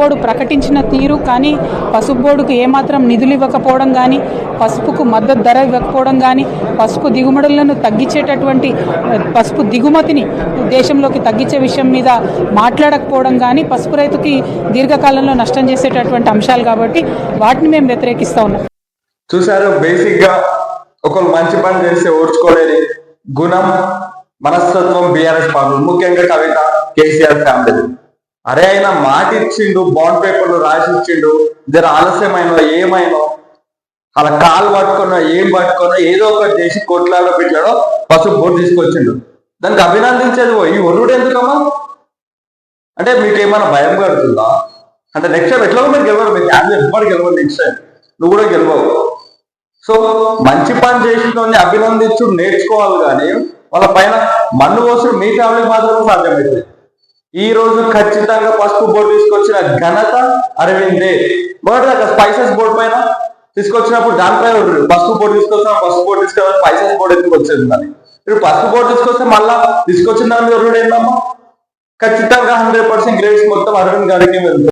Board ప్రకటించిన తీరు కానీ పసుపు బోర్డుకు ఏమాత్రం నిధులు ఇవ్వకపోవడం కానీ, పసుపుకు మద్దతు ధర ఇవ్వకపోవడం కానీ, పసుపు దిగుమతులను తగ్గించేటటువంటి పసుపు దిగుమతిని దేశంలోకి తగ్గించే విషయం మీద మాట్లాడకపోవడం కానీ పసుపు రైతుకి దీర్ఘకాలంలో నష్టం చేసేటటువంటి అంశాలు కాబట్టి వాటిని మేము వ్యతిరేకిస్తూ ఉన్నాం. చూసారు, బేసిక్ గా ఒకరు మంచి పని చేస్తే ఓర్చుకోలేని గుణం, మనస్తత్వం బీఆర్ఎస్ పార్టీ, ముఖ్యంగా కవిత, కేసీఆర్ ఫ్యామిలీ. అరే ఆయన మాట ఇచ్చిండు, బాండ్ పేపర్లు రాసి ఇచ్చిండు, జర ఆలస్యమైన ఏమైనా అలా కాలు పట్టుకున్నా ఏం పట్టుకున్నా ఏదో ఒకటి చేసి కోట్లాలో పెట్టాడో పసుపు బోర్డు తీసుకొచ్చిండు. దానికి అభినందించేది ఈ ఒర్రుడు ఎందుకమ్మా? అంటే మీకు ఏమైనా భయం కడుతుందా? అంటే నెక్స్ట్ టైం ఎట్లా మీరు గెలవరు, మీ ఫ్యామిలీ ఎవ్వరు గెలవరు, నెక్స్ట్ టైం నువ్వు కూడా గెలవవు. సో మంచి పని చేసిన అభినందించు నేర్చుకోవాలి, కానీ వాళ్ళ పైన మన్ను పోసుడు మీ ఫ్యామిలీకి మాత్రమే సాధ్యమవుతుంది. ఈ రోజు ఖచ్చితంగా పసుపు బోర్డు తీసుకొచ్చిన ఘనత అరవిందే. మొదటి స్పైసెస్ బోర్డు పైన తీసుకొచ్చినప్పుడు దానిపై పసుపు బోర్డు తీసుకొచ్చిన స్పైసెస్ బోర్డు ఎందుకు వచ్చేది అని. ఇప్పుడు పసుపు బోర్డు తీసుకొస్తే మళ్ళా తీసుకొచ్చిన దాని మీద ఏందమ్మా? ఖచ్చితంగా 100% గ్రేడ్స్ మొత్తం అరవింద్ గారికి వెళ్తుంది.